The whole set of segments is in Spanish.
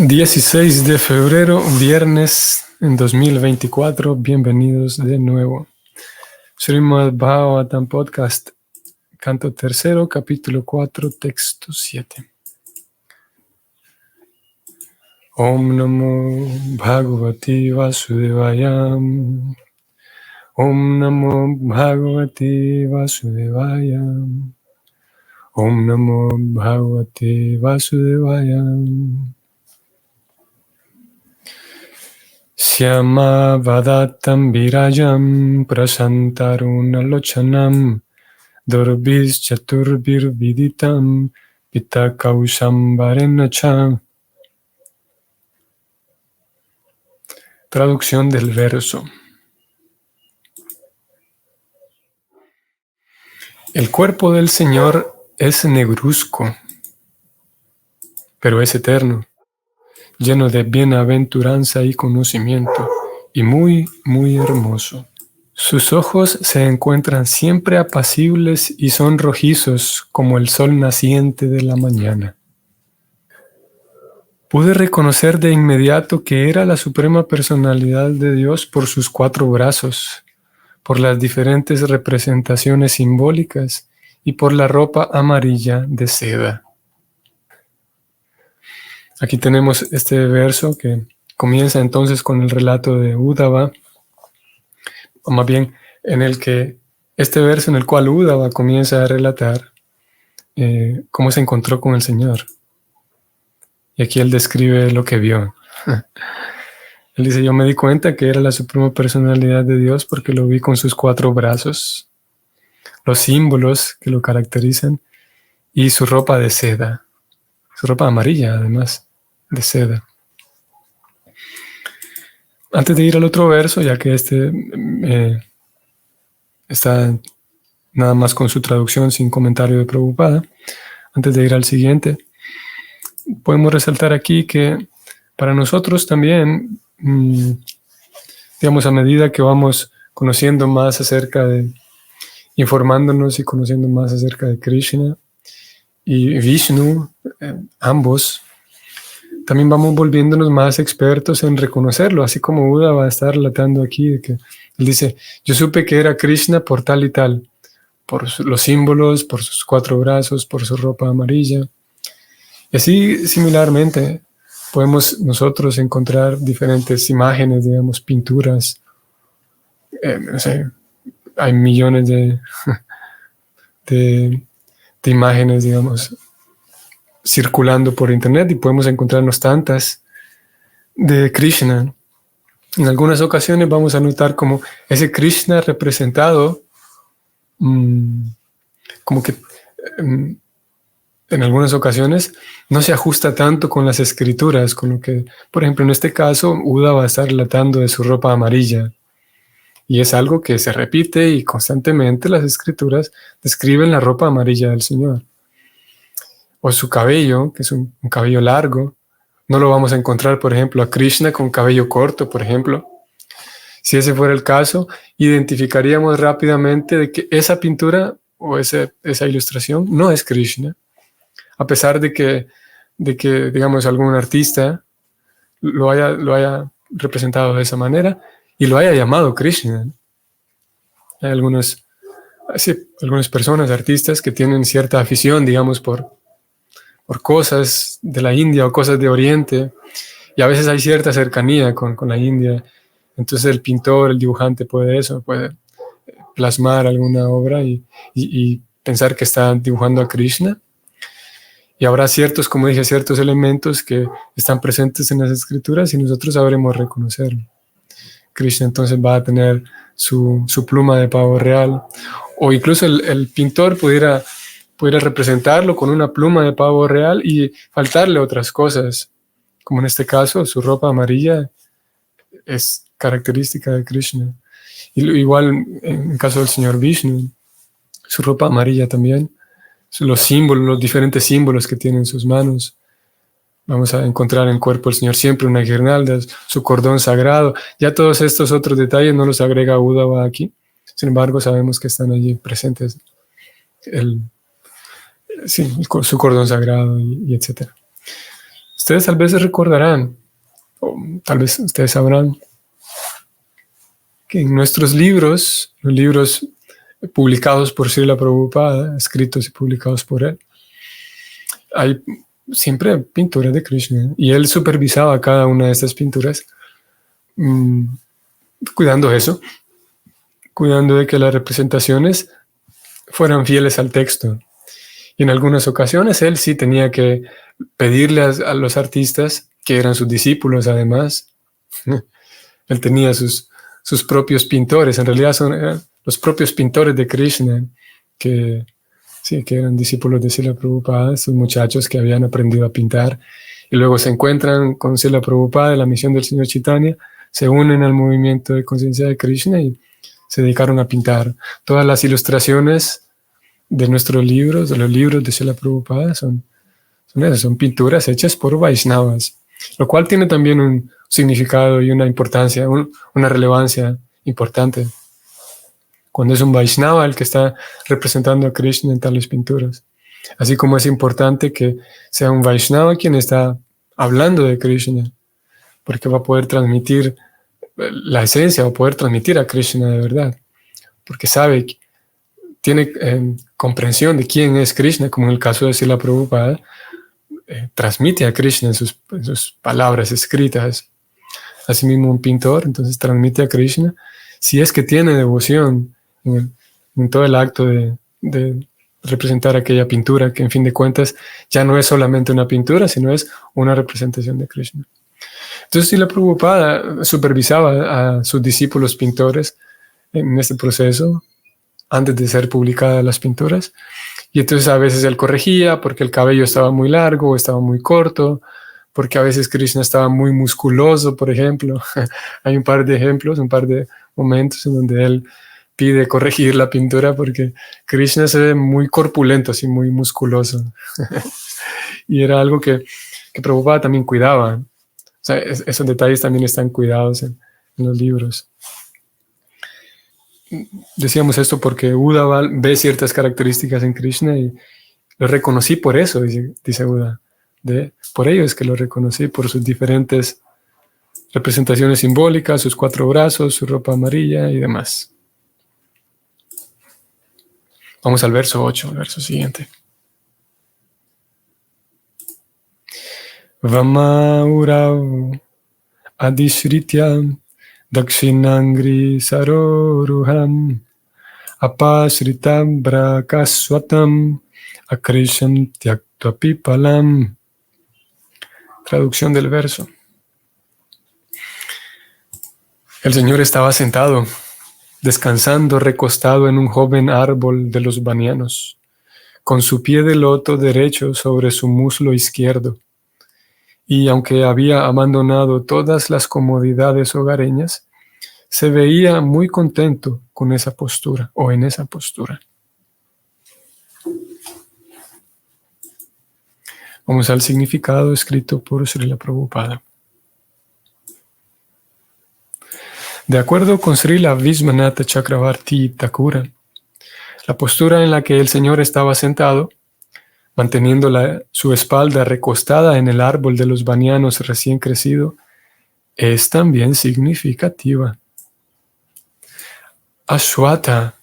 16 de febrero, viernes en 2024. Bienvenidos de nuevo. Srimad Bhagavatam Podcast, canto tercero, capítulo 4, texto 7. Om Namo Bhagavati Vasudevaya. Om Namo Bhagavati Vasudevaya. Om Namo Bhagavati Vasudevaya. Syama Vadatam Virajam Prasantaruna Lochanam Durbis Chaturbir Viditam Pita Kausam Varenacham. Traducción del verso. El cuerpo del Señor es negruzco, pero es eterno, lleno de bienaventuranza y conocimiento, y muy, muy hermoso. Sus ojos se encuentran siempre apacibles y son rojizos como el sol naciente de la mañana. Pude reconocer de inmediato que era la suprema personalidad de Dios por sus 4 brazos, por las diferentes representaciones simbólicas y por la ropa amarilla de seda. Aquí tenemos este verso que comienza entonces con el relato de Uddhava, o más bien en el que este verso en el cual Uddhava comienza a relatar cómo se encontró con el Señor. Y aquí él describe lo que vio. Él dice, yo me di cuenta que era la suprema personalidad de Dios porque lo vi con sus 4 brazos, los símbolos que lo caracterizan y su ropa de seda, su ropa amarilla además de seda. Antes de ir al otro verso, ya que este está nada más con su traducción sin comentario de Prabhupada, antes de ir al siguiente, podemos resaltar aquí que para nosotros también, digamos, a medida que vamos conociendo más acerca de, informándonos y conociendo más acerca de Krishna y Vishnu, ambos, también vamos volviéndonos más expertos en reconocerlo, así como Uddhava va a estar relatando aquí, de que él dice, yo supe que era Krishna por tal y tal, por los símbolos, por sus 4 brazos, por su ropa amarilla. Y así, similarmente, podemos nosotros encontrar diferentes imágenes, digamos, pinturas. No sé, hay millones de imágenes, digamos, circulando por internet y podemos encontrarnos tantas de Krishna. En algunas ocasiones vamos a notar como ese Krishna representado, como que en algunas ocasiones no se ajusta tanto con las escrituras, con lo que, por ejemplo, en este caso, Uddhava va a estar relatando de su ropa amarilla. Y es algo que se repite y constantemente las escrituras describen la ropa amarilla del Señor. O su cabello, que es un cabello largo. No lo vamos a encontrar, por ejemplo, a Krishna con cabello corto, por ejemplo. Si ese fuera el caso, identificaríamos rápidamente de que esa pintura o esa ilustración no es Krishna. A pesar de que digamos, algún artista lo haya representado de esa manera y lo haya llamado Krishna. Hay algunas personas, artistas, que tienen cierta afición, digamos, por cosas de la India o cosas de Oriente, y a veces hay cierta cercanía con la India. Entonces el pintor, el dibujante puede plasmar alguna obra y pensar que está dibujando a Krishna. Y habrá ciertos, como dije, ciertos elementos que están presentes en las escrituras y nosotros sabremos reconocerlo. Krishna entonces va a tener su pluma de pavo real, o incluso el pintor pudiera representarlo con una pluma de pavo real y faltarle otras cosas, como en este caso su ropa amarilla es característica de Krishna. Y igual en el caso del señor Vishnu, su ropa amarilla también. Los símbolos, los diferentes símbolos que tiene en sus manos. Vamos a encontrar en el cuerpo del Señor siempre una guirnalda, su cordón sagrado. Ya todos estos otros detalles no los agrega Uddhava aquí. Sin embargo, sabemos que están allí presentes su cordón sagrado y etc. Ustedes tal vez recordarán, o tal vez ustedes sabrán, que en nuestros libros, los libros publicados por Srila Prabhupada, escritos y publicados por él, hay siempre pinturas de Krishna, y él supervisaba cada una de estas pinturas, cuidando eso, cuidando de que las representaciones fueran fieles al texto. Y en algunas ocasiones él sí tenía que pedirle a los artistas, que eran sus discípulos además, él tenía sus propios pintores, en realidad eran los propios pintores de Krishna, que eran discípulos de Srila Prabhupada, esos muchachos que habían aprendido a pintar, y luego se encuentran con Srila Prabhupada en la misión del Señor Chaitanya, se unen al movimiento de conciencia de Krishna y se dedicaron a pintar. Todas las ilustraciones de nuestros libros, de los libros de Srila Prabhupada, son pinturas hechas por Vaishnavas, lo cual tiene también un significado y una importancia, una relevancia importante. Cuando es un Vaishnava el que está representando a Krishna en tales pinturas. Así como es importante que sea un Vaishnava quien está hablando de Krishna, porque va a poder transmitir la esencia, va a poder transmitir a Krishna de verdad, porque sabe, tiene comprensión de quién es Krishna, como en el caso de Srila Prabhupada, transmite a Krishna en sus palabras escritas. Asimismo, un pintor entonces transmite a Krishna, si es que tiene devoción en todo el acto de representar aquella pintura, que en fin de cuentas ya no es solamente una pintura, sino es una representación de Krishna. Entonces, Srila Prabhupada supervisaba a sus discípulos pintores en este proceso, antes de ser publicadas las pinturas, y entonces a veces él corregía porque el cabello estaba muy largo o estaba muy corto, porque a veces Krishna estaba muy musculoso, por ejemplo. Hay un par de ejemplos, un par de momentos en donde él pide corregir la pintura porque Krishna se ve muy corpulento, así muy musculoso. Y era algo que Prabhupada también cuidaba. O sea, esos detalles también están cuidados en los libros. Decíamos esto porque Uddhava ve ciertas características en Krishna y lo reconocí por eso, dice Uddhava. Por ello es que lo reconocí, por sus diferentes representaciones simbólicas, sus 4 brazos, su ropa amarilla y demás. Vamos al verso 8, el verso siguiente. Vamaurav adishrityam dakshinangri saroruham apashritam brakaswatam akrisham tyaktapipalam. Traducción del verso. El Señor estaba sentado, descansando, recostado en un joven árbol de los banianos, con su pie de loto derecho sobre su muslo izquierdo. Y aunque había abandonado todas las comodidades hogareñas, se veía muy contento con esa postura o en esa postura. Vamos al significado escrito por Srila Prabhupada. De acuerdo con Srila Visvanatha Chakravarti Thakura, la postura en la que el Señor estaba sentado, manteniendo su espalda recostada en el árbol de los banianos recién crecido, es también significativa. Ashwatha,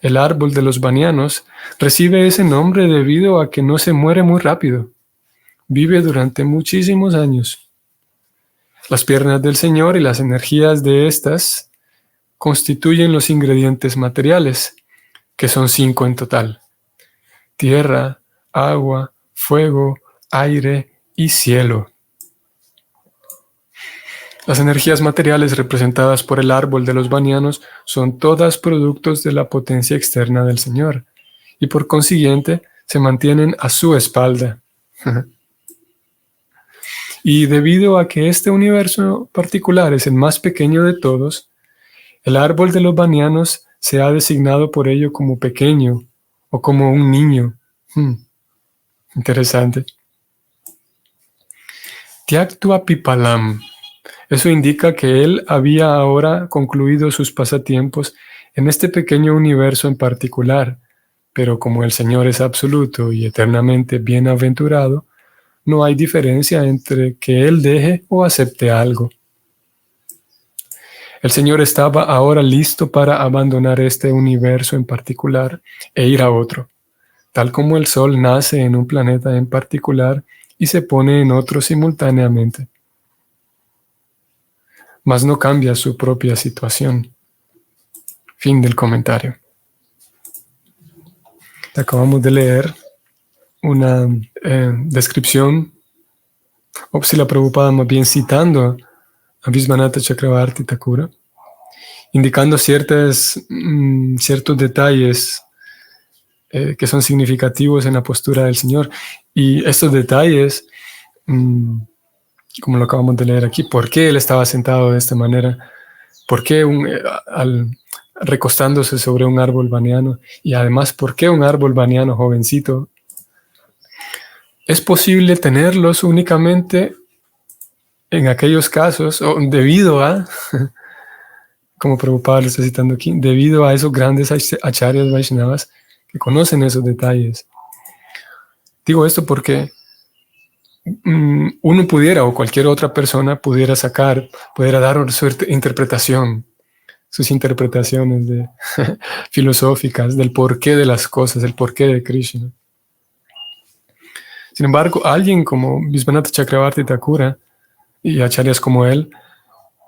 el árbol de los banianos, recibe ese nombre debido a que no se muere muy rápido. Vive durante muchísimos años. Las piernas del Señor y las energías de estas constituyen los ingredientes materiales, que son 5 en total: tierra, agua, fuego, aire y cielo. Las energías materiales representadas por el árbol de los banianos son todas productos de la potencia externa del Señor, y por consiguiente se mantienen a su espalda. Y debido a que este universo particular es el más pequeño de todos, el árbol de los banianos se ha designado por ello como pequeño o como un niño. Interesante. Tyaktva pipalam. Eso indica que él había ahora concluido sus pasatiempos en este pequeño universo en particular, pero como el Señor es absoluto y eternamente bienaventurado, no hay diferencia entre que Él deje o acepte algo. El Señor estaba ahora listo para abandonar este universo en particular e ir a otro, tal como el Sol nace en un planeta en particular y se pone en otro simultáneamente. Mas no cambia su propia situación. Fin del comentario. Acabamos de leer una descripción, o Srila Prabhupada más bien citando a Visvanatha Chakravarti Thakura, indicando ciertos detalles que son significativos en la postura del Señor. Y estos detalles, como lo acabamos de leer aquí, ¿por qué Él estaba sentado de esta manera? ¿Por qué recostándose sobre un árbol baniano? Y además, ¿por qué un árbol baniano jovencito? Es posible tenerlos únicamente en aquellos casos, o debido a, como Prabhupada lo está citando aquí, debido a esos grandes acharyas Vaishnavas que conocen esos detalles. Digo esto porque uno pudiera, o cualquier otra persona pudiera dar su interpretación, sus interpretaciones filosóficas del porqué de las cosas, el porqué de Krishna. Sin embargo, alguien como Visvanatha Chakravarti Thakura y acharyas como él,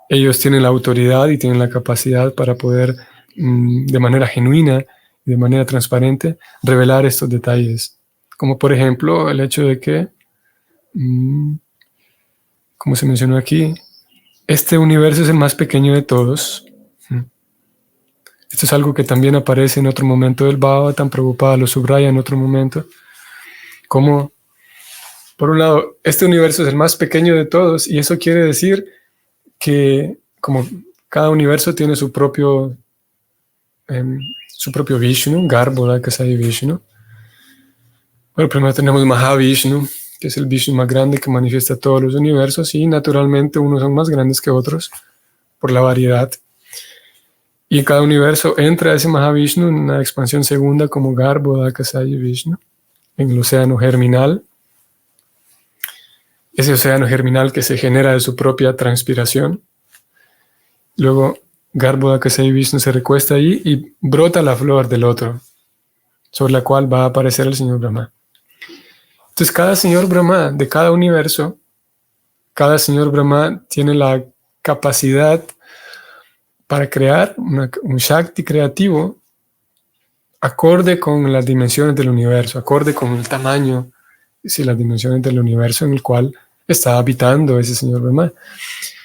ellos tienen la autoridad y tienen la capacidad para poder, de manera genuina y de manera transparente, revelar estos detalles. Como por ejemplo el hecho de que, como se mencionó aquí, este universo es el más pequeño de todos. Esto es algo que también aparece en otro momento del Bhagavatam. Prabhupada lo subraya en otro momento. Como, por un lado, este universo es el más pequeño de todos, y eso quiere decir que como cada universo tiene su propio Vishnu, Garbhoda Kasai Vishnu. Bueno, primero tenemos Mahavishnu, que es el Vishnu más grande que manifiesta todos los universos, y naturalmente unos son más grandes que otros por la variedad. Y en cada universo entra ese Mahavishnu en una expansión segunda como Garbhoda Kasai Vishnu, en el océano germinal. Ese océano germinal que se genera de su propia transpiración. Luego, Garbhoda Kasai Vishnu se recuesta ahí y brota la flor del otro, sobre la cual va a aparecer el Señor Brahma. Entonces, cada Señor Brahma de cada universo, cada Señor Brahma tiene la capacidad para crear un Shakti creativo acorde con las dimensiones del universo, acorde con el tamaño, las dimensiones del universo en el cual está habitando ese Señor Brahma.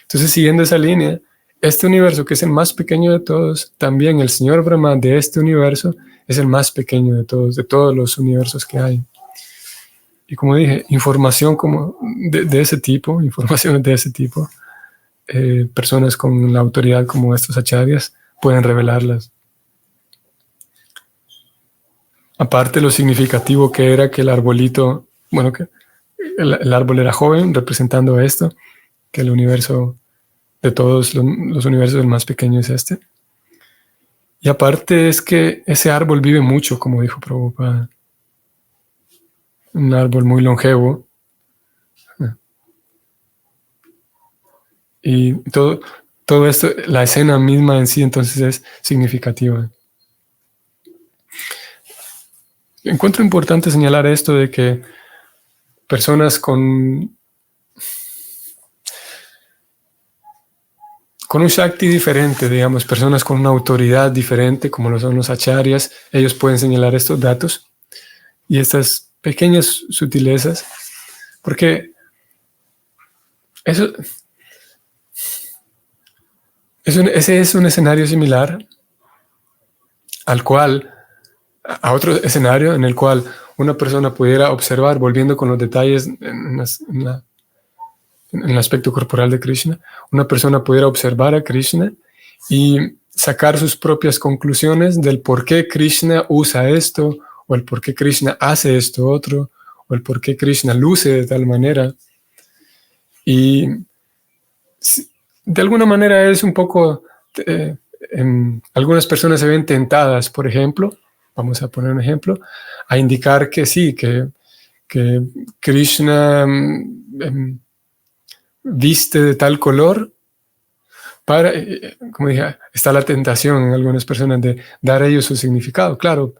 Entonces, siguiendo esa línea, este universo, que es el más pequeño de todos, también el Señor Brahma de este universo es el más pequeño de todos los universos que hay. Y como dije, información como de ese tipo, informaciones de ese tipo, personas con la autoridad como estos acharyas pueden revelarlas. Aparte, lo significativo que era que el arbolito, bueno, que el árbol era joven, representando esto, que el universo de todos los universos, el más pequeño es este. Y aparte es que ese árbol vive mucho, como dijo Prabhupada. Un árbol muy longevo. Y todo esto, la escena misma en sí, entonces es significativa. Encuentro importante señalar esto de que personas con un Shakti diferente, digamos, personas con una autoridad diferente, como lo son los acharyas, ellos pueden señalar estos datos y estas pequeñas sutilezas, porque ese es un escenario similar a otro escenario en el cual una persona pudiera observar, volviendo con los detalles en el aspecto corporal de Krishna, una persona pudiera observar a Krishna y sacar sus propias conclusiones del por qué Krishna usa esto, o el por qué Krishna hace esto otro, o el por qué Krishna luce de tal manera. Y de alguna manera es un poco, algunas personas se ven tentadas, por ejemplo, vamos a poner un ejemplo, a indicar que sí, que que Krishna viste de tal color para, como dije, está la tentación en algunas personas de dar a ellos su significado. Claro,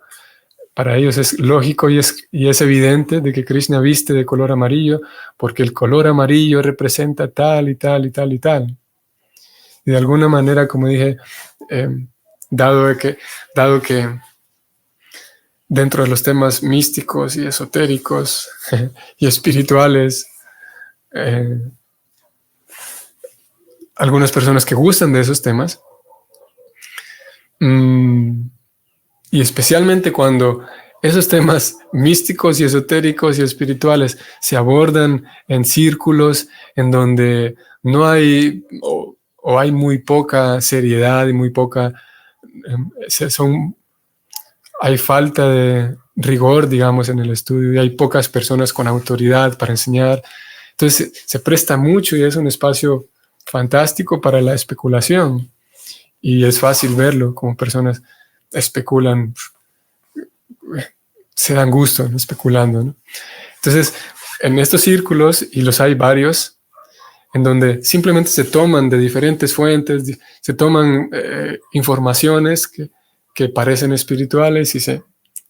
para ellos es lógico y es evidente de que Krishna viste de color amarillo porque el color amarillo representa tal y tal y tal y tal. Y de alguna manera, como dije, dado que dentro de los temas místicos y esotéricos y espirituales, algunas personas que gustan de esos temas, y especialmente cuando esos temas místicos y esotéricos y espirituales se abordan en círculos en donde no hay o hay muy poca seriedad y muy poca, hay falta de rigor, digamos, en el estudio y hay pocas personas con autoridad para enseñar. Entonces se presta mucho y es un espacio fantástico para la especulación y es fácil verlo como personas especulan, se dan gusto, ¿no?, especulando, ¿no? Entonces, en estos círculos, y los hay varios, en donde simplemente se toman de diferentes fuentes, se toman informaciones que parecen espirituales y se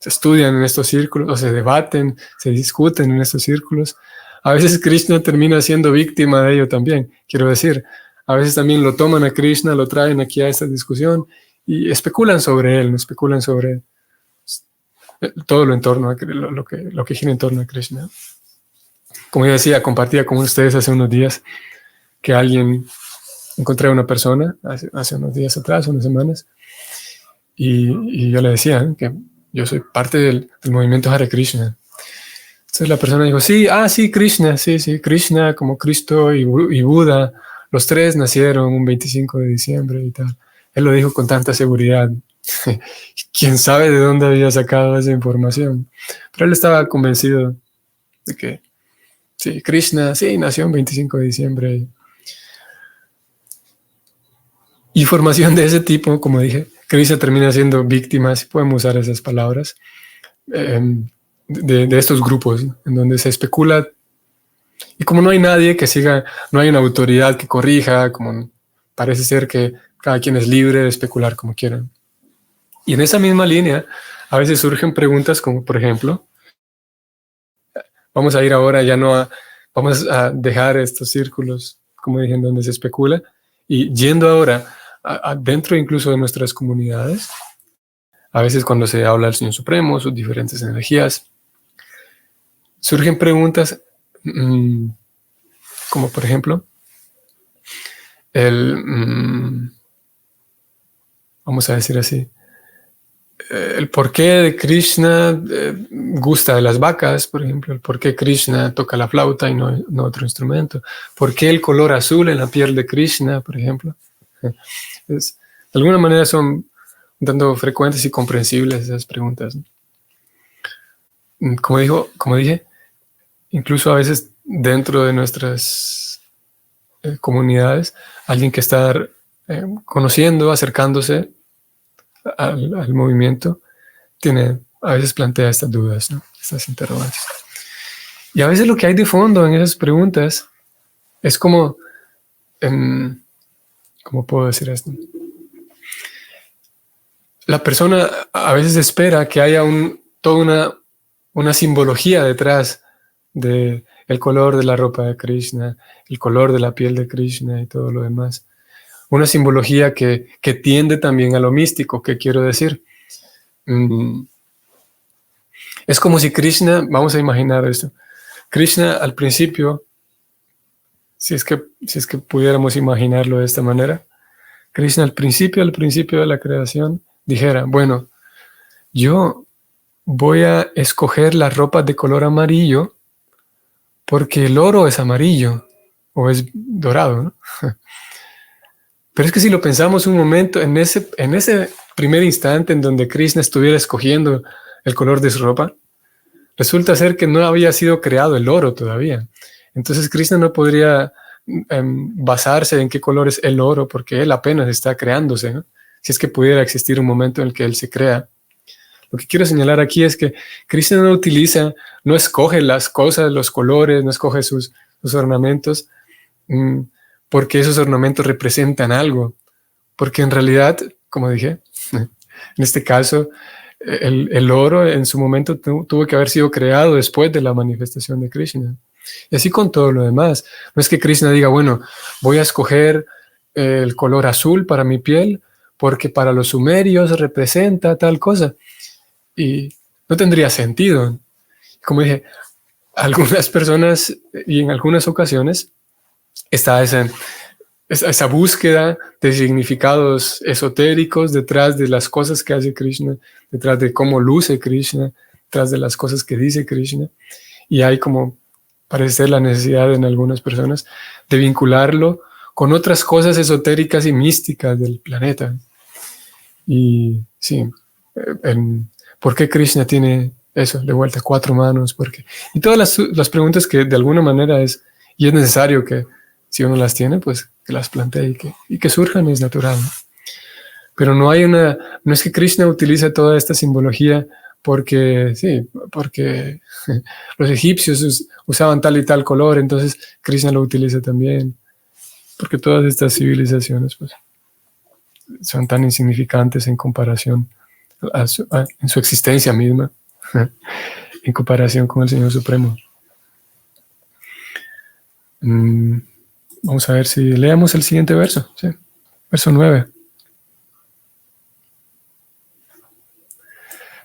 estudian en estos círculos, o se debaten, se discuten en estos círculos. A veces Krishna termina siendo víctima de ello también, quiero decir. A veces también lo toman a Krishna, lo traen aquí a esta discusión y especulan sobre él, especulan sobre todo lo en torno a lo que gira en torno a Krishna. Como yo decía, compartía con ustedes hace unos días que encontré a una persona hace unos días atrás, unas semanas, y yo le decía que yo soy parte del movimiento Hare Krishna. Entonces la persona dijo, sí, Krishna, sí, Krishna como Cristo y Buda, los tres nacieron un 25 de diciembre y tal. Él lo dijo con tanta seguridad. ¿Quién sabe de dónde había sacado esa información? Pero él estaba convencido de que sí, Krishna, sí, nació un 25 de diciembre. Información de ese tipo, como dije, Krishna termina siendo víctima, si podemos usar esas palabras, de estos grupos, ¿no?, en donde se especula. Y como no hay nadie que siga, no hay una autoridad que corrija, como parece ser que cada quien es libre de especular como quieran. Y en esa misma línea, a veces surgen preguntas como, por ejemplo, vamos a ir ahora vamos a dejar estos círculos, como dije, en donde se especula, y yendo ahora dentro incluso de nuestras comunidades, a veces cuando se habla del Señor Supremo, sus diferentes energías, surgen preguntas como por ejemplo, vamos a decir así, el por qué de Krishna gusta de las vacas, por ejemplo, el por qué Krishna toca la flauta y no otro instrumento, por qué el color azul en la piel de Krishna, por ejemplo. De alguna manera son un tanto frecuentes y comprensibles esas preguntas, ¿no? Como dije, incluso a veces dentro de nuestras comunidades, alguien que está conociendo, acercándose al movimiento, a veces plantea estas dudas, ¿no?, estas interrogantes. Y a veces lo que hay de fondo en esas preguntas es como, ¿cómo puedo decir esto? La persona a veces espera que haya toda una simbología detrás del color de la ropa de Krishna, el color de la piel de Krishna y todo lo demás. Una simbología que tiende también a lo místico. ¿Qué quiero decir? Es como si Krishna, vamos a imaginar esto, Krishna al principio, si es que pudiéramos imaginarlo de esta manera, Krishna al principio de la creación dijera, bueno, yo voy a escoger las ropas de color amarillo porque el oro es amarillo o es dorado, ¿no? Pero es que si lo pensamos un momento, en ese primer instante en donde Krishna estuviera escogiendo el color de su ropa, resulta ser que no había sido creado el oro todavía. Entonces Krishna no podría basarse en qué color es el oro porque él apenas está creándose, ¿no? Si es que pudiera existir un momento en el que él se crea. Lo que quiero señalar aquí es que Krishna no escoge las cosas, los colores, no escoge sus ornamentos, porque esos ornamentos representan algo. Porque en realidad, como dije, en este caso, el oro en su momento tuvo que haber sido creado después de la manifestación de Krishna. Y así con todo lo demás. No es que Krishna diga, bueno, voy a escoger el color azul para mi piel porque para los sumerios representa tal cosa. Y no tendría sentido. Como dije, algunas personas y en algunas ocasiones está esa búsqueda de significados esotéricos detrás de las cosas que hace Krishna, detrás de cómo luce Krishna, detrás de las cosas que dice Krishna. Y hay como, parece ser la necesidad en algunas personas de vincularlo con otras cosas esotéricas y místicas del planeta. Y sí, ¿por qué Krishna tiene eso, de vuelta, 4 manos? ¿Por qué? Y todas las preguntas que de alguna manera es necesario que si uno las tiene, pues que las plantee y que surjan, es natural, ¿no? Pero no es que Krishna utilice toda esta simbología porque los egipcios usaban tal y tal color, entonces Krishna lo utiliza también, porque todas estas civilizaciones pues, son tan insignificantes en comparación en su existencia misma, en comparación con el Señor Supremo. Vamos a ver si leamos el siguiente verso, ¿sí? Verso 9.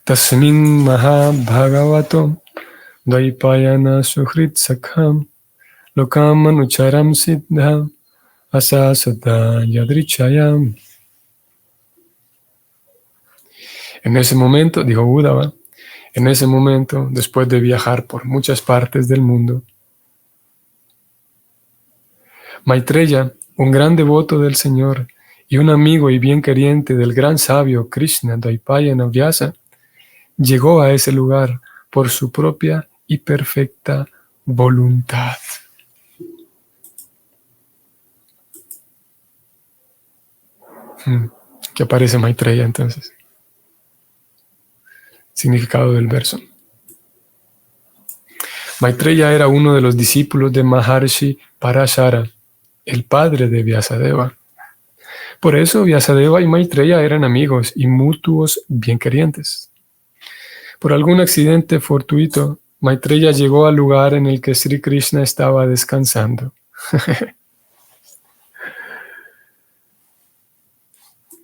Tasmin maha bhagavato dvaipayana suhrit sakham lokam anucharam siddha asasada yadrichayam. En ese momento, dijo Uddhava, en ese momento, después de viajar por muchas partes del mundo, Maitreya, un gran devoto del Señor y un amigo y bien queriente del gran sabio Krishna Dvaipayana Vyasa, llegó a ese lugar por su propia y perfecta voluntad. ¿Qué aparece Maitreya entonces? Significado del verso. Maitreya era uno de los discípulos de Maharshi Parashara, el padre de Vyasadeva. Por eso Vyasadeva y Maitreya eran amigos y mutuos bienquerientes. Por algún accidente fortuito, Maitreya llegó al lugar en el que Sri Krishna estaba descansando.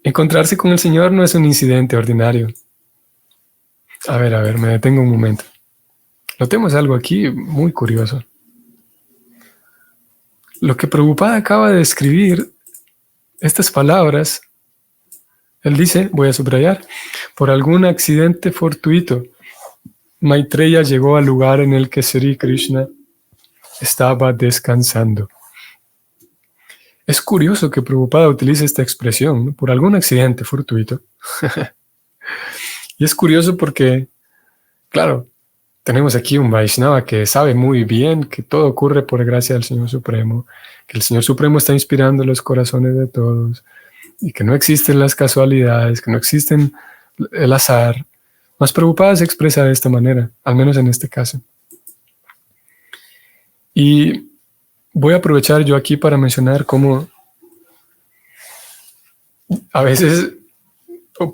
Encontrarse con el Señor no es un incidente ordinario. A ver, me detengo un momento. Notemos algo aquí muy curioso. Lo que Prabhupada acaba de escribir, estas palabras, él dice, voy a subrayar, por algún accidente fortuito, Maitreya llegó al lugar en el que Sri Krishna estaba descansando. Es curioso que Prabhupada utilice esta expresión, ¿no? Por algún accidente fortuito. Y es curioso porque, claro, tenemos aquí un Vaishnava que sabe muy bien que todo ocurre por gracia del Señor Supremo, que el Señor Supremo está inspirando los corazones de todos y que no existen las casualidades, que no existen el azar. Mas Prabhupada se expresa de esta manera, al menos en este caso. Y voy a aprovechar yo aquí para mencionar cómo a veces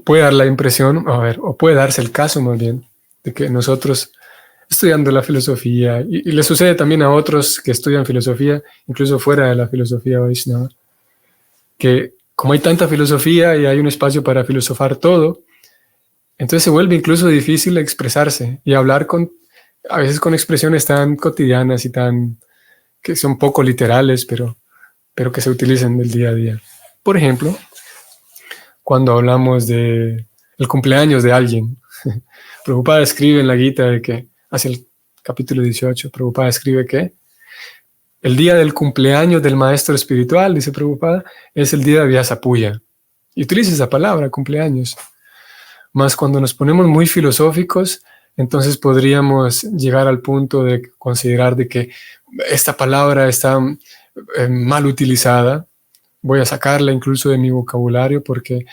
puede dar la impresión, o puede darse el caso más bien, de que nosotros estudiando la filosofía, y le sucede también a otros que estudian filosofía, incluso fuera de la filosofía Vaishnava, que como hay tanta filosofía y hay un espacio para filosofar todo, entonces se vuelve incluso difícil expresarse y hablar a veces con expresiones tan cotidianas y que son poco literales, pero que se utilizan del día a día. Por ejemplo, cuando hablamos del cumpleaños de alguien, Prabhupada escribe en la Gita de que, hacia el capítulo 18, Prabhupada escribe que el día del cumpleaños del maestro espiritual, dice Prabhupada, es el día de Vyasa Puja. Y utiliza esa palabra, cumpleaños. Más cuando nos ponemos muy filosóficos, entonces podríamos llegar al punto de considerar de que esta palabra está mal utilizada. Voy a sacarla incluso de mi vocabulario porque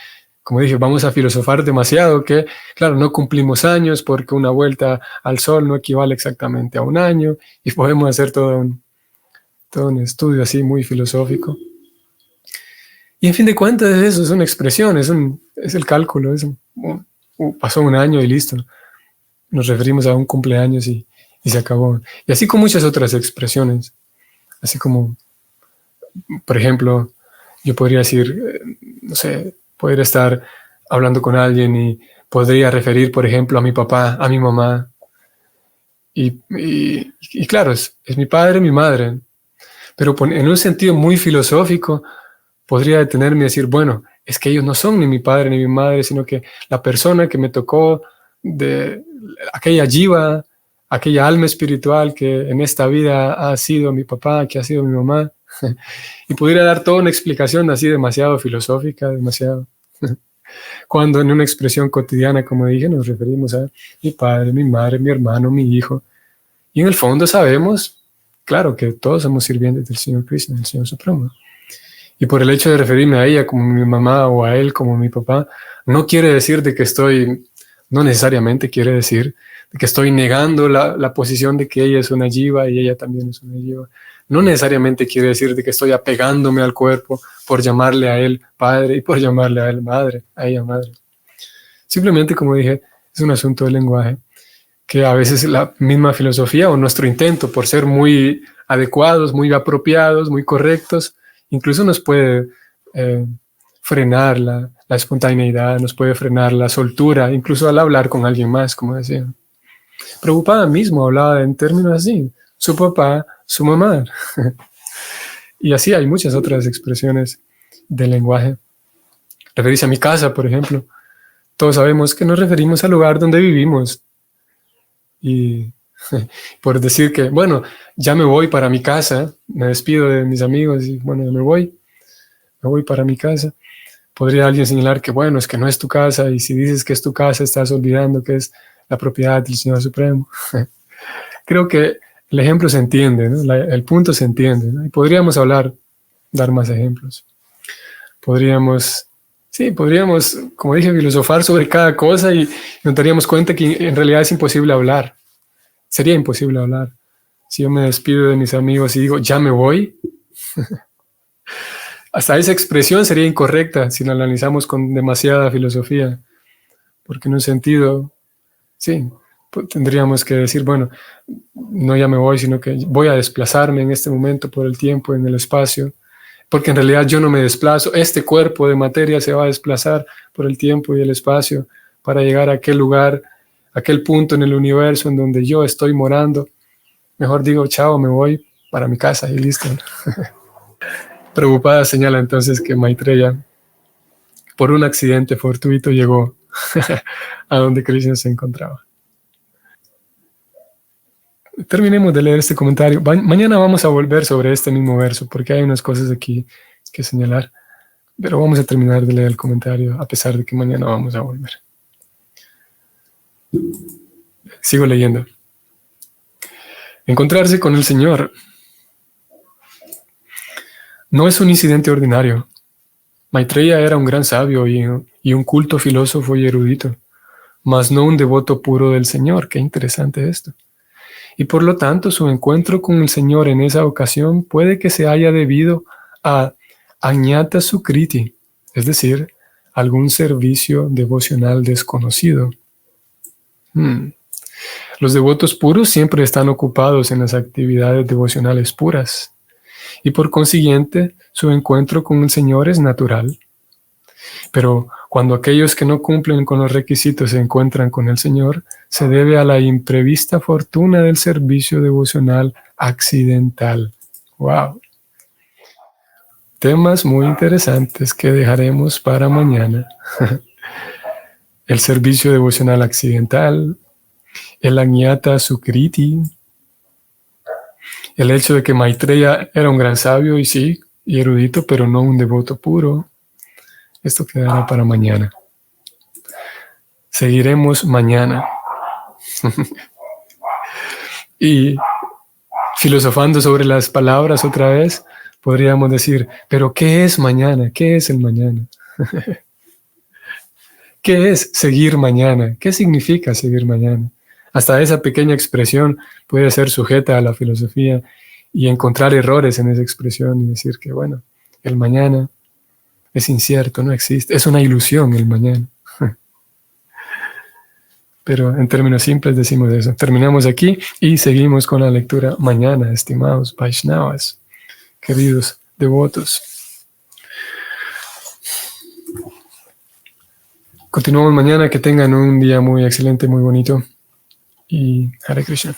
como dije, vamos a filosofar demasiado, que claro, no cumplimos años porque una vuelta al sol no equivale exactamente a un año, y podemos hacer todo un estudio así muy filosófico. Y en fin de cuentas eso es una expresión, es el cálculo, pasó un año y listo. Nos referimos a un cumpleaños y se acabó. Y así con muchas otras expresiones, así como, por ejemplo, yo podría decir, no sé, podría estar hablando con alguien y podría referir, por ejemplo, a mi papá, a mi mamá. Y claro, es mi padre, mi madre. Pero en un sentido muy filosófico, podría detenerme y decir, bueno, es que ellos no son ni mi padre ni mi madre, sino que la persona que me tocó de aquella jiva, aquella alma espiritual que en esta vida ha sido mi papá, que ha sido mi mamá. Y pudiera dar toda una explicación así demasiado filosófica, demasiado. Cuando en una expresión cotidiana, como dije, nos referimos a mi padre, mi madre, mi hermano, mi hijo. Y en el fondo sabemos, claro, que todos somos sirvientes del Señor Krishna, del Señor Supremo. Y por el hecho de referirme a ella como mi mamá o a él como mi papá, no quiere decir de que no necesariamente quiere decir de que estoy negando la posición de que ella es una jiva y ella también es una jiva. No necesariamente quiere decir de que estoy apegándome al cuerpo por llamarle a él padre y por llamarle a él madre, a ella madre. Simplemente, como dije, es un asunto de lenguaje que a veces la misma filosofía o nuestro intento por ser muy adecuados, muy apropiados, muy correctos, incluso nos puede frenar la espontaneidad, nos puede frenar la soltura, incluso al hablar con alguien más, como decía. Prabhupada mismo hablaba en términos así, su papá, su mamá. Y así hay muchas otras expresiones del lenguaje. Referirse a mi casa, por ejemplo. Todos sabemos que nos referimos al lugar donde vivimos. Y por decir que, bueno, ya me voy para mi casa, me despido de mis amigos y bueno, ya me voy para mi casa. Podría alguien señalar que, bueno, es que no es tu casa y si dices que es tu casa estás olvidando que es la propiedad del Señor Supremo. Creo que el ejemplo se entiende, ¿no? El punto se entiende, ¿no? Y podríamos dar más ejemplos. Podríamos, como dije, filosofar sobre cada cosa y nos daríamos cuenta que en realidad es imposible hablar. Sería imposible hablar. Si yo me despido de mis amigos y digo, ya me voy, hasta esa expresión sería incorrecta si la analizamos con demasiada filosofía. Porque en un sentido, sí, tendríamos que decir, bueno, no ya me voy, sino que voy a desplazarme en este momento por el tiempo, en el espacio, porque en realidad yo no me desplazo, este cuerpo de materia se va a desplazar por el tiempo y el espacio para llegar a aquel lugar, aquel punto en el universo en donde yo estoy morando. Mejor digo, chao, me voy para mi casa y listo. Prabhupada señala entonces que Maitreya, por un accidente fortuito, llegó a donde Krishna se encontraba. Terminemos de leer este comentario. Mañana vamos a volver sobre este mismo verso, porque hay unas cosas aquí que señalar. Pero vamos a terminar de leer el comentario, a pesar de que mañana vamos a volver. Sigo leyendo. Encontrarse con el Señor no es un incidente ordinario. Maitreya era un gran sabio y un culto filósofo y erudito, mas no un devoto puro del Señor. Qué interesante esto. Y por lo tanto, su encuentro con el Señor en esa ocasión puede que se haya debido a añata sukriti, es decir, algún servicio devocional desconocido. Los devotos puros siempre están ocupados en las actividades devocionales puras, y por consiguiente, su encuentro con el Señor es natural. Pero cuando aquellos que no cumplen con los requisitos se encuentran con el Señor, se debe a la imprevista fortuna del servicio devocional accidental. ¡Wow! Temas muy interesantes que dejaremos para mañana. El servicio devocional accidental, el añata sukriti, el hecho de que Maitreya era un gran sabio y erudito, pero no un devoto puro. Esto quedará para mañana. Seguiremos mañana. Y filosofando sobre las palabras otra vez, podríamos decir, pero ¿qué es mañana? ¿Qué es el mañana? ¿Qué es seguir mañana? ¿Qué significa seguir mañana? Hasta esa pequeña expresión puede ser sujeta a la filosofía y encontrar errores en esa expresión y decir que, bueno, el mañana es incierto, no existe, es una ilusión el mañana. Pero en términos simples decimos eso. Terminamos aquí y seguimos con la lectura mañana, estimados Vaishnavas, queridos devotos. Continuamos mañana, que tengan un día muy excelente, muy bonito. Y Hare Krishna.